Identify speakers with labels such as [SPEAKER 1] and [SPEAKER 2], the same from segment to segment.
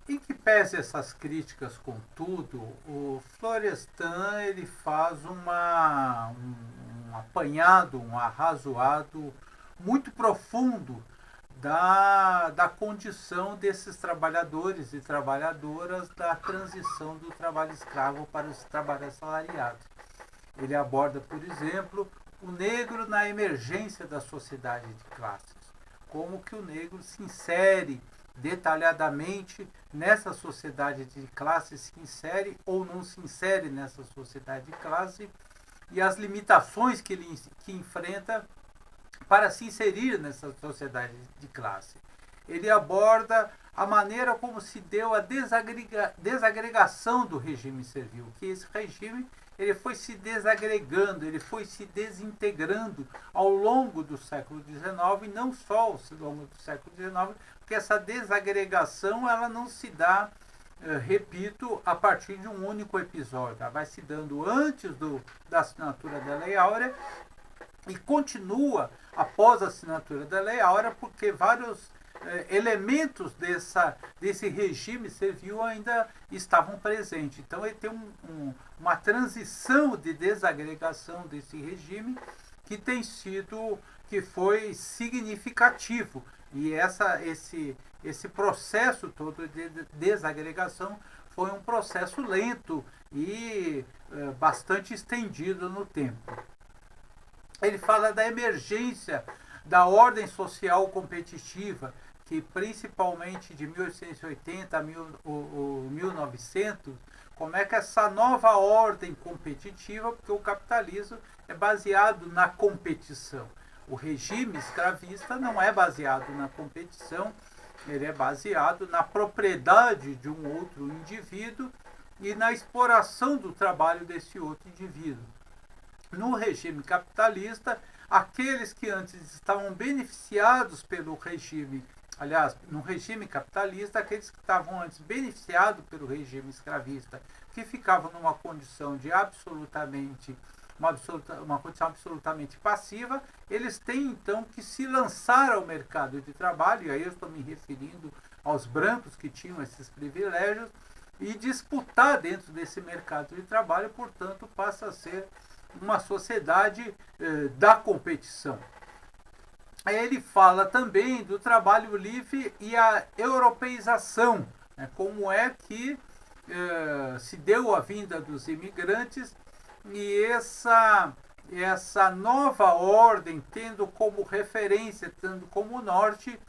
[SPEAKER 1] Em que pese essas críticas, contudo, o Florestan ele faz um apanhado, um arrazoado muito profundo da condição desses trabalhadores e trabalhadoras da transição do trabalho escravo para os trabalhos assalariados. Ele aborda, por exemplo, o negro na emergência da sociedade de classes, como que o negro se insere detalhadamente nessa sociedade de classe, se insere ou não se insere nessa sociedade de classe, e as limitações que ele enfrenta para se inserir nessa sociedade de classe. Ele aborda a maneira como se deu a desagregação do regime servil, que esse regime ele foi se desagregando, ele foi se desintegrando ao longo do século XIX, e não só ao longo do século XIX, porque essa desagregação ela não se dá, repito, a partir de um único episódio. Ela vai se dando antes da assinatura da Lei Áurea e continua após a assinatura da Lei Áurea, porque vários elementos desse regime servil ainda estavam presentes. Então ele tem uma transição de desagregação desse regime que foi significativo. E esse processo todo de desagregação foi um processo lento e bastante estendido no tempo. Ele fala da emergência da ordem social competitiva, que principalmente de 1880 a 1900, como é que essa nova ordem competitiva, porque o capitalismo é baseado na competição. O regime escravista não é baseado na competição, ele é baseado na propriedade de um outro indivíduo e na exploração do trabalho desse outro indivíduo. No regime capitalista, aqueles que antes estavam beneficiados pelo regime, aliás, no regime capitalista, aqueles que estavam antes beneficiados pelo regime escravista, que ficavam numa condição de uma condição absolutamente passiva, eles têm então que se lançar ao mercado de trabalho, e aí eu estou me referindo aos brancos que tinham esses privilégios, e disputar dentro desse mercado de trabalho, portanto, passa a ser uma sociedade da competição. Ele fala também do trabalho livre e a europeização, né, como é que se deu a vinda dos imigrantes e essa nova ordem tendo como referência, tendo como norte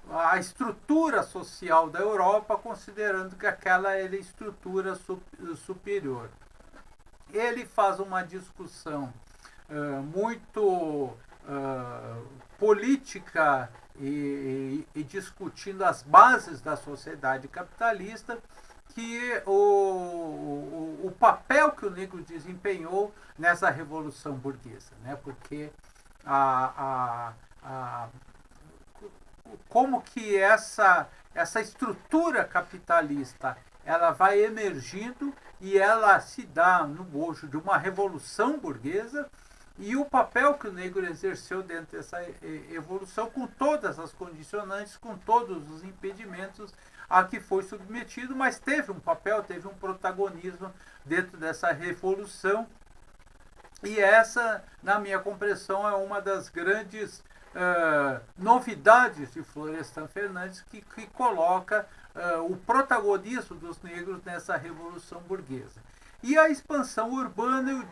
[SPEAKER 1] a estrutura social da Europa, considerando que aquela era a estrutura superior. Ele faz uma discussão muito política e discutindo as bases da sociedade capitalista, que o papel que o negro desempenhou nessa revolução burguesa, né? Porque como que essa estrutura capitalista ela vai emergindo e ela se dá no bojo de uma revolução burguesa, e o papel que o negro exerceu dentro dessa evolução, com todas as condicionantes, com todos os impedimentos a que foi submetido, mas teve um papel, teve um protagonismo dentro dessa revolução. E essa, na minha compreensão, é uma das grandes novidades de Florestan Fernandes, que coloca o protagonismo dos negros nessa revolução burguesa. E a expansão urbana e o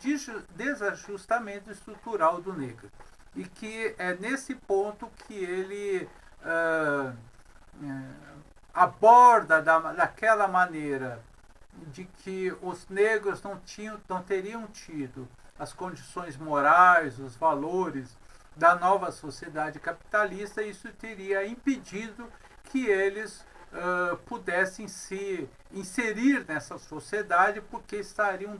[SPEAKER 1] desajustamento estrutural do negro. E que é nesse ponto que ele aborda daquela maneira de que os negros não teriam tido as condições morais, os valores da nova sociedade capitalista, e isso teria impedido que eles pudessem se inserir nessa sociedade, porque estariam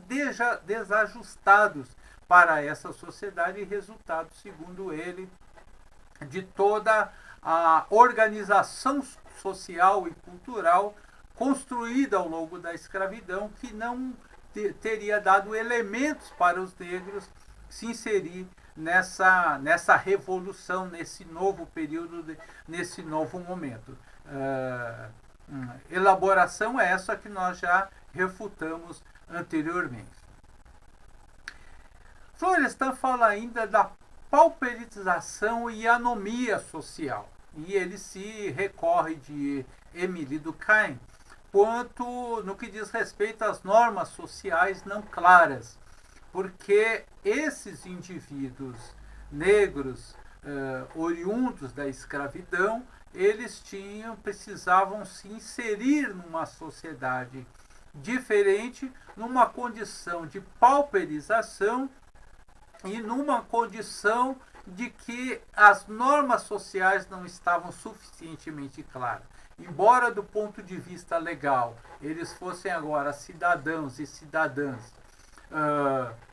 [SPEAKER 1] desajustados para essa sociedade, e resultado, segundo ele, de toda a organização social e cultural construída ao longo da escravidão, que não teria dado elementos para os negros se inserir nessa revolução, nesse novo período, nesse novo momento. elaboração essa que nós já refutamos anteriormente. Florestan fala ainda da pauperização e anomia social, e ele se recorre de Émile Durkheim quanto no que diz respeito às normas sociais não claras, porque esses indivíduos negros oriundos da escravidão, eles precisavam se inserir numa sociedade diferente, numa condição de pauperização e numa condição de que as normas sociais não estavam suficientemente claras. Embora do ponto de vista legal eles fossem agora cidadãos e cidadãs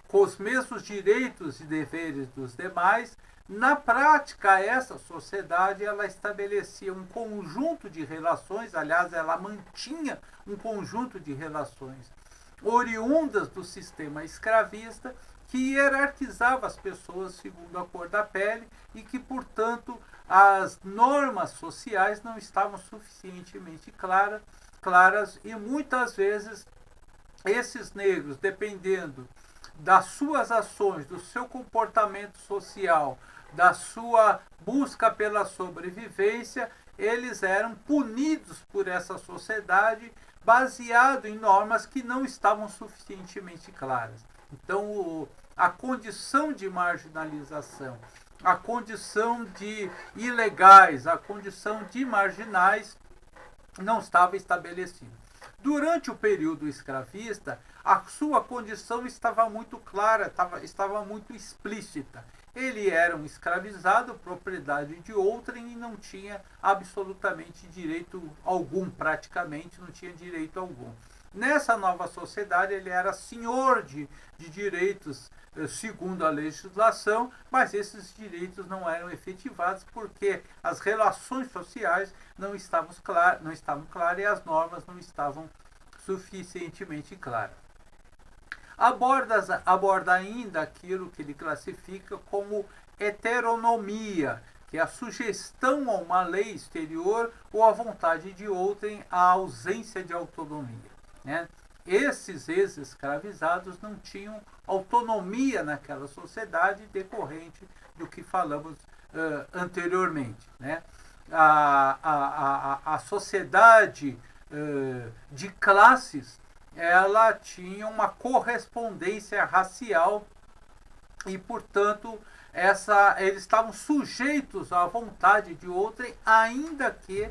[SPEAKER 1] com os mesmos direitos e deveres dos demais, na prática essa sociedade ela estabelecia um conjunto de relações, aliás ela mantinha um conjunto de relações oriundas do sistema escravista que hierarquizava as pessoas segundo a cor da pele e que, portanto, as normas sociais não estavam suficientemente claras e muitas vezes esses negros, dependendo das suas ações, do seu comportamento social, da sua busca pela sobrevivência, eles eram punidos por essa sociedade baseado em normas que não estavam suficientemente claras. Então, a condição de marginalização, a condição de ilegais, a condição de marginais não estava estabelecida. Durante o período escravista, a sua condição estava muito clara, estava muito explícita. Ele era um escravizado, propriedade de outrem, e não tinha absolutamente direito algum, praticamente não tinha direito algum. Nessa nova sociedade, ele era senhor de direitos segundo a legislação, mas esses direitos não eram efetivados porque as relações sociais não estavam claras e as normas não estavam suficientemente claras. Aborda ainda aquilo que ele classifica como heteronomia, que é a sugestão a uma lei exterior ou a vontade de outrem, a ausência de autonomia. Né? Esses ex-escravizados não tinham autonomia naquela sociedade decorrente do que falamos anteriormente. Né? A sociedade de classes ela tinha uma correspondência racial e, portanto, eles estavam sujeitos à vontade de outrem, ainda que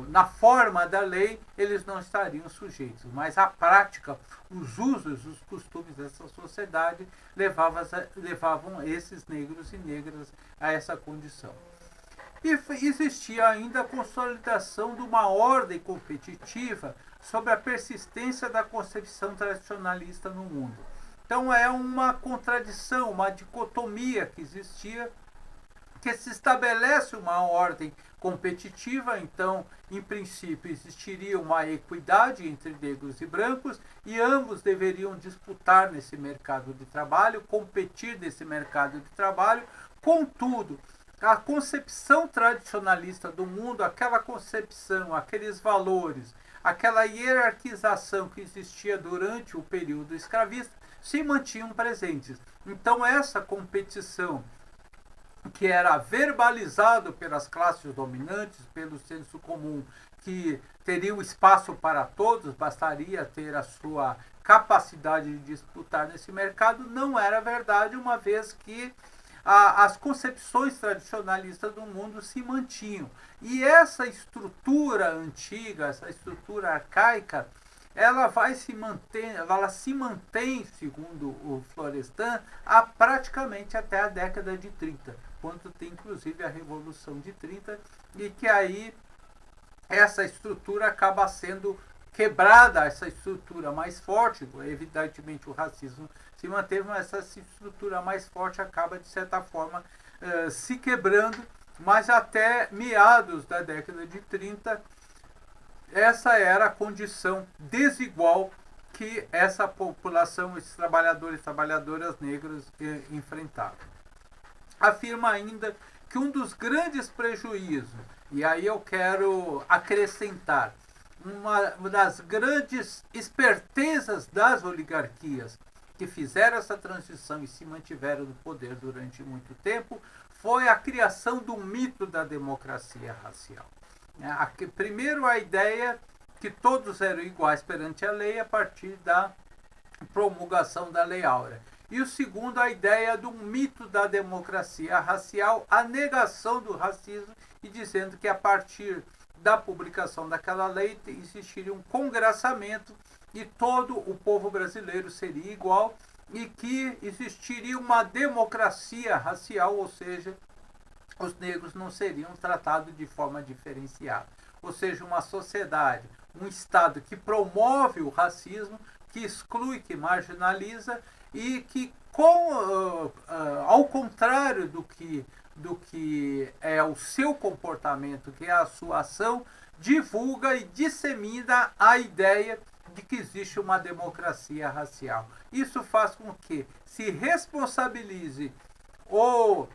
[SPEAKER 1] na forma da lei eles não estariam sujeitos, mas a prática, os usos, os costumes dessa sociedade levavam esses negros e negras a essa condição. E existia ainda a consolidação de uma ordem competitiva sobre a persistência da concepção tradicionalista no mundo. Então é uma contradição, uma dicotomia que existia, que se estabelece uma ordem competitiva, então, em princípio, existiria uma equidade entre negros e brancos e ambos deveriam disputar nesse mercado de trabalho, competir nesse mercado de trabalho. Contudo, a concepção tradicionalista do mundo, aquela concepção, aqueles valores, aquela hierarquização que existia durante o período escravista, se mantinham presentes. Então, essa competição que era verbalizado pelas classes dominantes, pelo senso comum, que teria o espaço para todos, bastaria ter a sua capacidade de disputar nesse mercado, não era verdade, uma vez que as concepções tradicionalistas do mundo se mantinham. E essa estrutura antiga, essa estrutura arcaica, ela se mantém, segundo o Florestan, praticamente até a década de 30, quando tem inclusive a Revolução de 30, e que aí essa estrutura acaba sendo quebrada, essa estrutura mais forte, evidentemente o racismo se manteve, mas essa estrutura mais forte acaba, de certa forma, se quebrando, mas até meados da década de 30, essa era a condição desigual que essa população, esses trabalhadores e trabalhadoras negras enfrentavam. Afirma ainda que um dos grandes prejuízos E aí eu quero acrescentar uma das grandes espertezas das oligarquias que fizeram essa transição e se mantiveram no poder durante muito tempo foi a criação do mito da democracia racial. Primeiro, a ideia que todos eram iguais perante a lei a partir da promulgação da Lei Áurea. E o segundo, a ideia do mito da democracia racial, a negação do racismo e dizendo que a partir da publicação daquela lei existiria um congraçamento e todo o povo brasileiro seria igual e que existiria uma democracia racial, ou seja, os negros não seriam tratados de forma diferenciada. Ou seja, uma sociedade, um Estado que promove o racismo, que exclui, que marginaliza e que, ao contrário do que é o seu comportamento, que é a sua ação, divulga e dissemina a ideia de que existe uma democracia racial. Isso faz com que se responsabilize o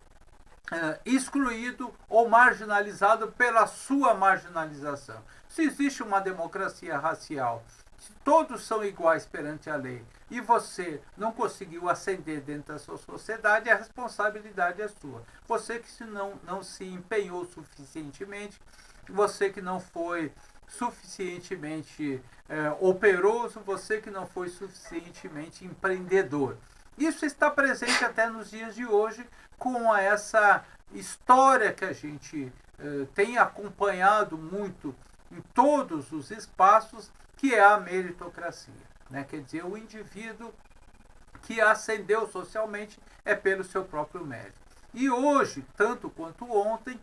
[SPEAKER 1] excluído ou marginalizado pela sua marginalização. Se existe uma democracia racial, se todos são iguais perante a lei e você não conseguiu ascender dentro da sua sociedade, a responsabilidade é sua. Você que não se empenhou suficientemente, você que não foi suficientemente operoso, você que não foi suficientemente empreendedor. Isso está presente até nos dias de hoje com essa história que a gente tem acompanhado muito em todos os espaços, que é a meritocracia. Né? Quer dizer, o indivíduo que ascendeu socialmente é pelo seu próprio mérito. E hoje, tanto quanto ontem,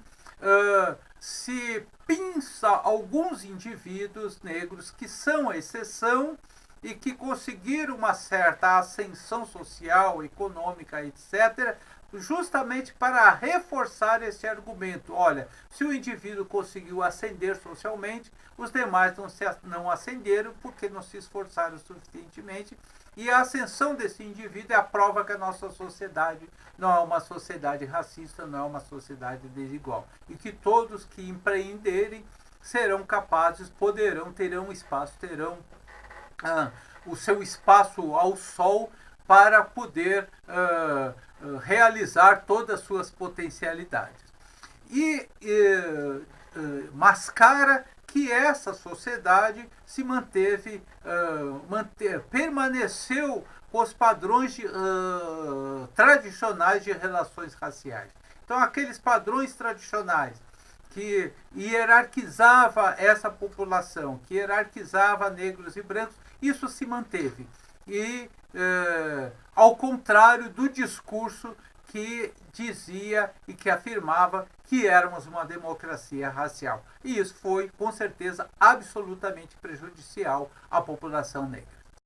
[SPEAKER 1] se pinça alguns indivíduos negros que são a exceção e que conseguiram uma certa ascensão social, econômica, etc., justamente para reforçar esse argumento. Olha, se o indivíduo conseguiu ascender socialmente, os demais não ascenderam porque não se esforçaram suficientemente. E a ascensão desse indivíduo é a prova que a nossa sociedade não é uma sociedade racista, não é uma sociedade desigual. E que todos que empreenderem serão capazes, terão espaço, terão o seu espaço ao sol para poder realizar todas as suas potencialidades. E mascara que essa sociedade se permaneceu com os padrões tradicionais de relações raciais. Então, aqueles padrões tradicionais que hierarquizava essa população, que hierarquizava negros e brancos, isso se manteve. E, ao contrário do discurso que dizia e que afirmava que éramos uma democracia racial. E isso foi, com certeza, absolutamente prejudicial à população negra.